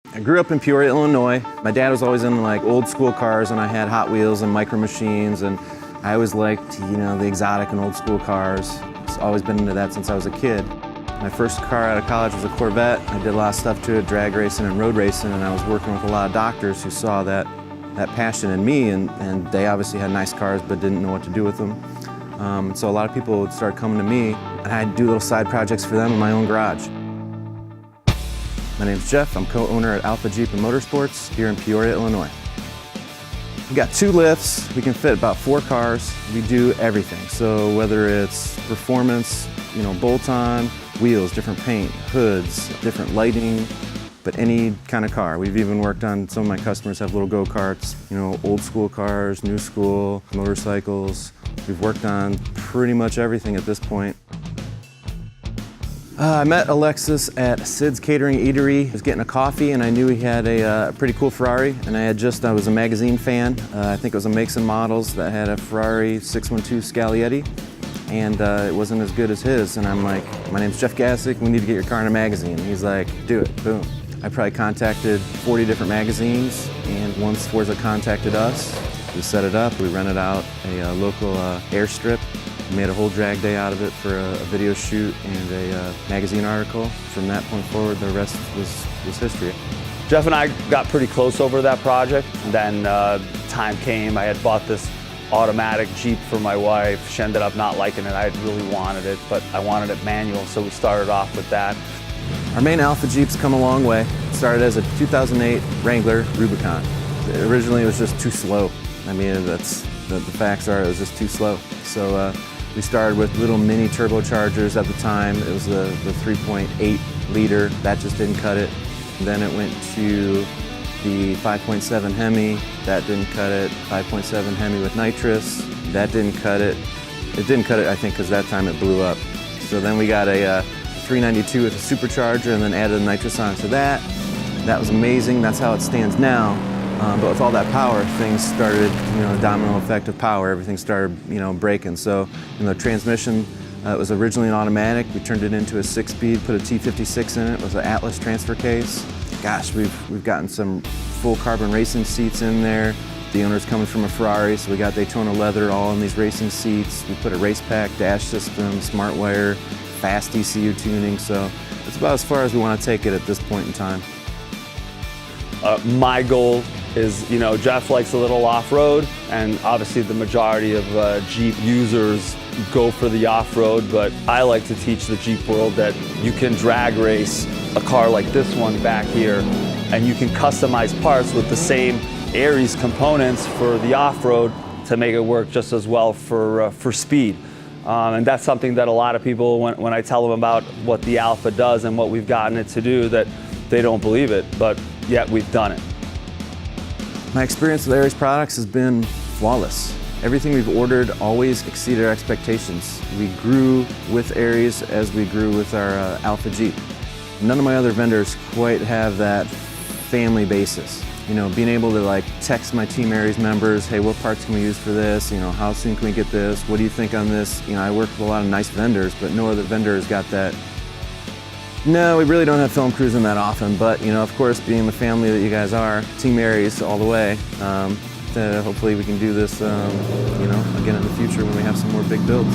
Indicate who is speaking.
Speaker 1: I grew up in Peoria, Illinois. My dad was always into like old school cars, and I had Hot Wheels and Micro Machines, and I always liked, the exotic and old school cars. I've always been into that since I was a kid. My first car out of college was a Corvette. I did a lot of stuff to it, drag racing and road racing, and I was working with a lot of doctors who saw that passion in me, and they obviously had nice cars but didn't know what to do with them. So a lot of people would start coming to me, and I'd do little side projects for them in my own garage. My name's Jeff. I'm co-owner at Alpha Jeep and Motorsports here in Peoria, Illinois. We got 2 lifts. We can fit about 4 cars. We do everything. So whether it's performance, bolt-on, wheels, different paint, hoods, different lighting, but any kind of car. We've even worked on, some of my customers have little go-karts, old school cars, new school, motorcycles. We've worked on pretty much everything at this point. I met Alexis at Sid's Catering Eatery. I was getting a coffee and I knew he had a pretty cool Ferrari, and I was a magazine fan. I think it was a Makes and Models that had a Ferrari 612 Scaglietti, and it wasn't as good as his. And I'm like, my name's Jeff Gassick, we need to get your car in a magazine. And he's like, do it, boom. I probably contacted 40 different magazines, and once Forza contacted us, we set it up. We rented out a local airstrip. Made a whole drag day out of it for a video shoot and a magazine article. From that point forward, the rest was history.
Speaker 2: Jeff and I got pretty close over that project. And then time came, I had bought this automatic Jeep for my wife. She ended up not liking it. I really wanted it, but I wanted it manual, so we started off with that.
Speaker 1: Our main Alpha Jeep's come a long way. It started as a 2008 Wrangler Rubicon. Originally, it was just too slow. I mean, the facts are it was just too slow. So we started with little mini turbochargers at the time. It was the 3.8 liter, that just didn't cut it. And then it went to the 5.7 Hemi, that didn't cut it. 5.7 Hemi with nitrous, that didn't cut it. It didn't cut it, I think, because that time it blew up. So then we got a 392 with a supercharger and then added a nitrous onto that. That was amazing, that's how it stands now. But with all that power, things started, a domino effect of power, everything started, breaking. So, transmission, it was originally an automatic. We turned it into a 6-speed, put a T56 in it with an Atlas transfer case. Gosh, we've gotten some full carbon racing seats in there. The owner's coming from a Ferrari, so we got Daytona leather all in these racing seats. We put a race pack, dash system, smart wire, fast ECU tuning. So it's about as far as we want to take it at this point in time.
Speaker 2: My goal is, Jeff likes a little off-road, and obviously the majority of Jeep users go for the off-road, but I like to teach the Jeep world that you can drag race a car like this one back here, and you can customize parts with the same Aries components for the off-road to make it work just as well for speed. And that's something that a lot of people, when I tell them about what the Alpha does and what we've gotten it to do, that they don't believe it, but yet we've done it.
Speaker 1: My experience with Aries products has been flawless. Everything we've ordered always exceeded our expectations. We grew with Aries as we grew with our Alpha Jeep. None of my other vendors quite have that family basis. Being able to text my Team Aries members, hey, what parts can we use for this? How soon can we get this? What do you think on this? I work with a lot of nice vendors, but no other vendor has got that. No, we really don't have film cruising that often, but of course, being the family that you guys are, Team Aries all the way, hopefully we can do this, again in the future when we have some more big builds.